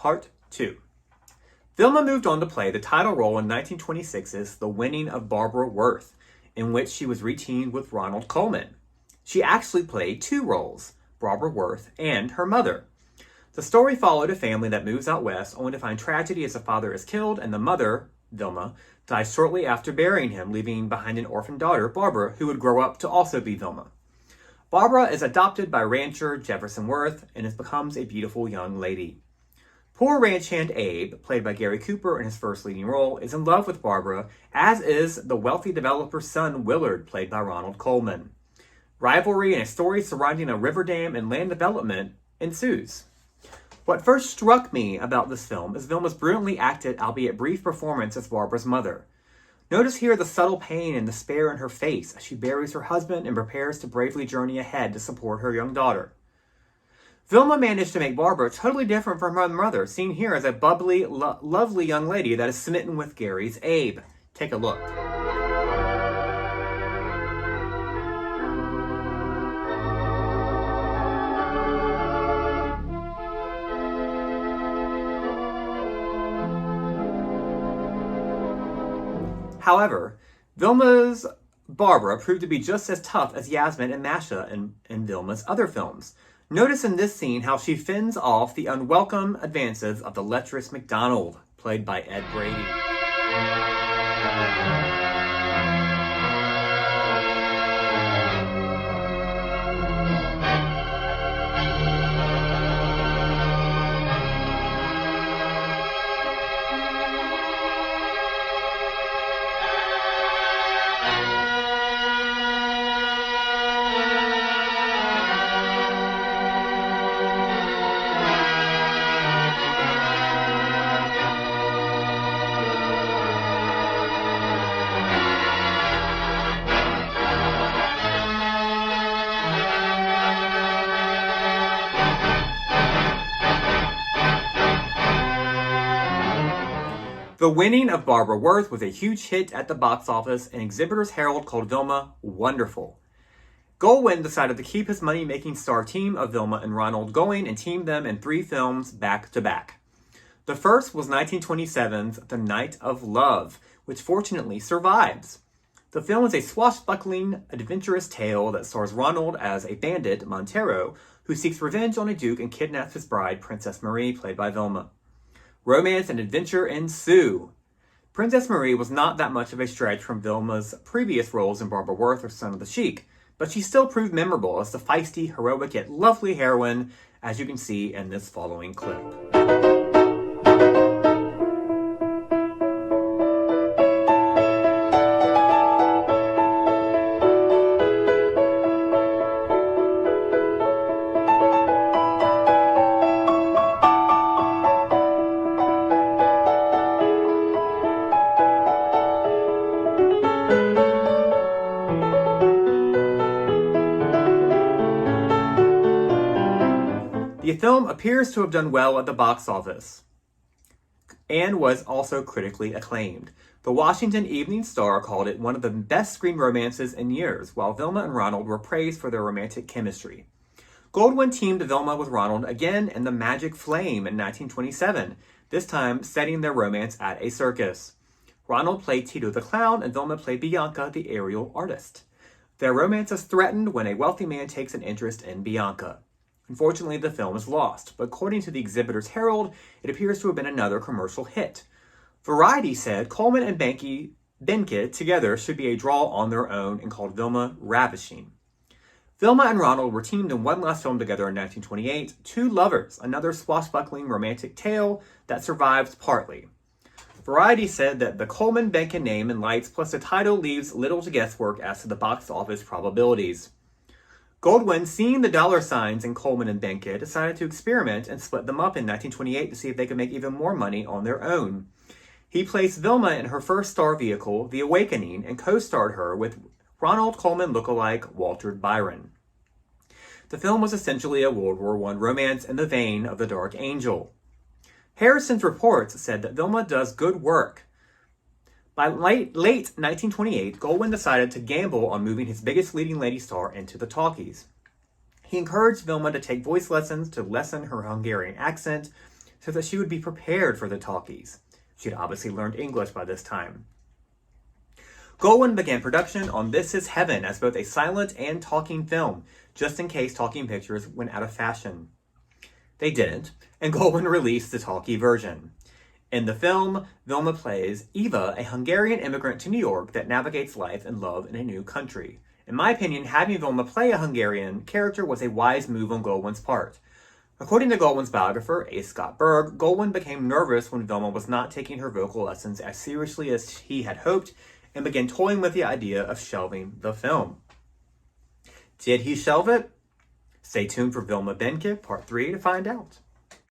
Part 2. Vilma moved on to play the title role in 1926's The Winning of Barbara Worth, in which she was reteamed with Ronald Colman. She actually played two roles, Barbara Worth and her mother. The story followed a family that moves out west only to find tragedy as the father is killed and the mother, Vilma, dies shortly after burying him, leaving behind an orphan daughter, Barbara, who would grow up to also be Vilma. Barbara is adopted by rancher Jefferson Worth and becomes a beautiful young lady. Poor ranch hand Abe, played by Gary Cooper in his first leading role, is in love with Barbara, as is the wealthy developer's son Willard, played by Ronald Colman. Rivalry and a story surrounding a river dam and land development ensues. What first struck me about this film is Vilma's brilliantly acted, albeit brief, performance as Barbara's mother. Notice here the subtle pain and despair in her face as she buries her husband and prepares to bravely journey ahead to support her young daughter. Vilma managed to make Barbara totally different from her mother, seen here as a bubbly, lovely young lady that is smitten with Gary's Abe. Take a look. However, Vilma's Barbara proved to be just as tough as Yasmin and Masha in Vilma's other films. Notice in this scene how she fends off the unwelcome advances of the lecherous MacDonald, played by Ed Brady. The Winning of Barbara Worth was a huge hit at the box office, and Exhibitors Herald called Vilma wonderful. Colman decided to keep his money-making star team of Vilma and Ronald going and teamed them in 3 films back-to-back. The first was 1927's The Night of Love, which fortunately survives. The film is a swashbuckling, adventurous tale that stars Ronald as a bandit, Montero, who seeks revenge on a duke and kidnaps his bride, Princess Marie, played by Vilma. Romance and adventure ensue. Princess Marie was not that much of a stretch from Vilma's previous roles in Barbara Worth or Son of the Sheik, but she still proved memorable as the feisty, heroic, yet lovely heroine, as you can see in this following clip. The film appears to have done well at the box office and was also critically acclaimed. The Washington Evening Star called it one of the best screen romances in years, while Vilma and Ronald were praised for their romantic chemistry. Goldwyn teamed Vilma with Ronald again in The Magic Flame in 1927, this time setting their romance at a circus. Ronald played Tito the Clown and Vilma played Bianca the aerial artist. Their romance is threatened when a wealthy man takes an interest in Bianca. Unfortunately, the film is lost, but according to the Exhibitors Herald, it appears to have been another commercial hit. Variety said Colman and Banky together should be a draw on their own and called Vilma ravishing. Vilma and Ronald were teamed in one last film together in 1928, Two Lovers, another swashbuckling romantic tale that survives partly. Variety said that the Colman-Banky name and lights plus the title leaves little to guesswork as to the box office probabilities. Goldwyn, seeing the dollar signs in Colman and Banky, decided to experiment and split them up in 1928 to see if they could make even more money on their own. He placed Vilma in her first star vehicle, The Awakening, and co-starred her with Ronald Colman lookalike Walter Byron. The film was essentially a World War I romance in the vein of The Dark Angel. Harrison's reports said that Vilma does good work. By late 1928, Goldwyn decided to gamble on moving his biggest leading lady star into the talkies. He encouraged Vilma to take voice lessons to lessen her Hungarian accent, so that she would be prepared for the talkies. She had obviously learned English by this time. Colman began production on This Is Heaven as both a silent and talking film, just in case talking pictures went out of fashion. They didn't, and Colman released the talkie version. In the film, Vilma plays Eva, a Hungarian immigrant to New York that navigates life and love in a new country. In my opinion, having Vilma play a Hungarian character was a wise move on Colman's part. According to Colman's biographer, A. Scott Berg, Colman became nervous when Vilma was not taking her vocal lessons as seriously as he had hoped and began toying with the idea of shelving the film. Did he shelve it? Stay tuned for Vilma Banky Part 3 to find out.